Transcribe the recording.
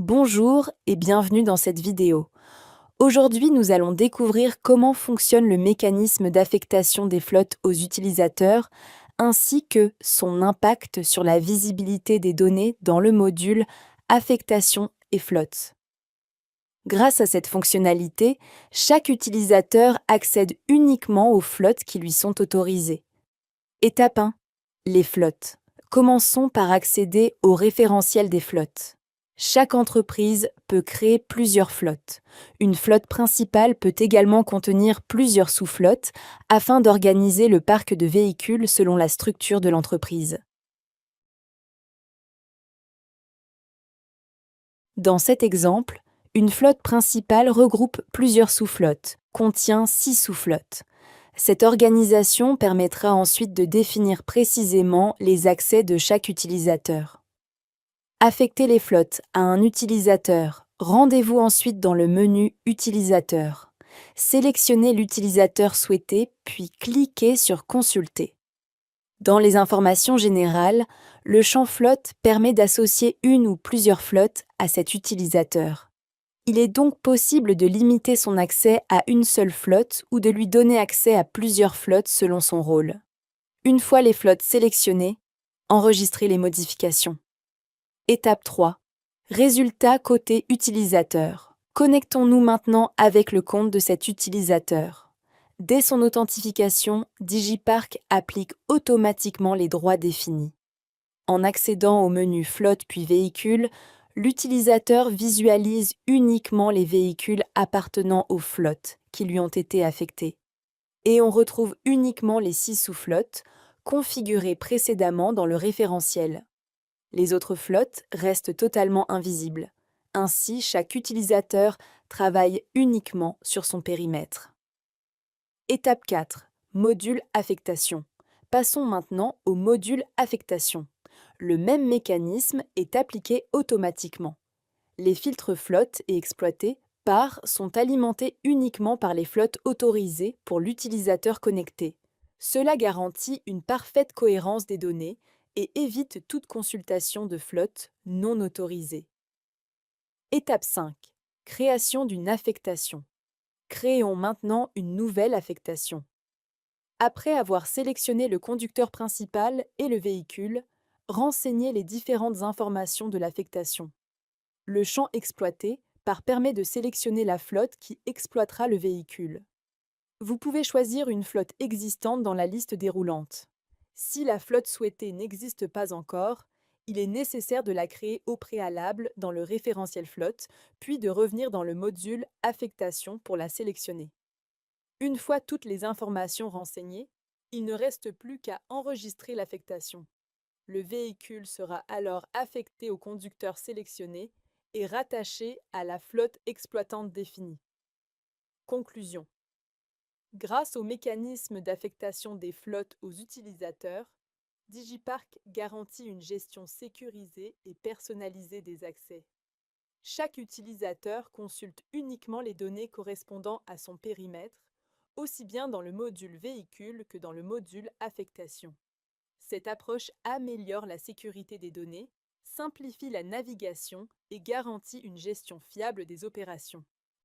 Bonjour et bienvenue dans cette vidéo. Aujourd'hui, nous allons découvrir comment fonctionne le mécanisme d'affectation des flottes aux utilisateurs, ainsi que son impact sur la visibilité des données dans le module Affectation et flotte. Grâce à cette fonctionnalité, chaque utilisateur accède uniquement aux flottes qui lui sont autorisées. Étape 1. Les flottes. Commençons par accéder au référentiel des flottes. Chaque entreprise peut créer plusieurs flottes. Une flotte principale peut également contenir plusieurs sous-flottes afin d'organiser le parc de véhicules selon la structure de l'entreprise. Dans cet exemple, une flotte principale regroupe plusieurs sous-flottes, contient 6 sous-flottes. Cette organisation permettra ensuite de définir précisément les accès de chaque utilisateur. Affecter les flottes à un utilisateur. Rendez-vous ensuite dans le menu Utilisateur. Sélectionnez l'utilisateur souhaité, puis cliquez sur Consulter. Dans les informations générales, le champ flotte permet d'associer une ou plusieurs flottes à cet utilisateur. Il est donc possible de limiter son accès à une seule flotte ou de lui donner accès à plusieurs flottes selon son rôle. Une fois les flottes sélectionnées, enregistrez les modifications. Étape 3. Résultat côté utilisateur. Connectons-nous maintenant avec le compte de cet utilisateur. Dès son authentification, Digiparc applique automatiquement les droits définis. En accédant au menu Flotte puis Véhicules, l'utilisateur visualise uniquement les véhicules appartenant aux flottes qui lui ont été affectés. Et on retrouve uniquement les 6 sous-flottes configurées précédemment dans le référentiel. Les autres flottes restent totalement invisibles. Ainsi, chaque utilisateur travaille uniquement sur son périmètre. Étape 4. Module affectation. Passons maintenant au module affectation. Le même mécanisme est appliqué automatiquement. Les filtres flottes et exploités par sont alimentés uniquement par les flottes autorisées pour l'utilisateur connecté. Cela garantit une parfaite cohérence des données et évite toute consultation de flotte non autorisée. Étape 5. Création d'une affectation. Créons maintenant une nouvelle affectation. Après avoir sélectionné le conducteur principal et le véhicule, renseignez les différentes informations de l'affectation. Le champ exploité permet de sélectionner la flotte qui exploitera le véhicule. Vous pouvez choisir une flotte existante dans la liste déroulante. Si la flotte souhaitée n'existe pas encore, il est nécessaire de la créer au préalable dans le référentiel flotte, puis de revenir dans le module Affectation pour la sélectionner. Une fois toutes les informations renseignées, il ne reste plus qu'à enregistrer l'affectation. Le véhicule sera alors affecté au conducteur sélectionné et rattaché à la flotte exploitante définie. Conclusion. Grâce au mécanisme d'affectation des flottes aux utilisateurs, Digiparc garantit une gestion sécurisée et personnalisée des accès. Chaque utilisateur consulte uniquement les données correspondant à son périmètre, aussi bien dans le module véhicule que dans le module affectation. Cette approche améliore la sécurité des données, simplifie la navigation et garantit une gestion fiable des opérations.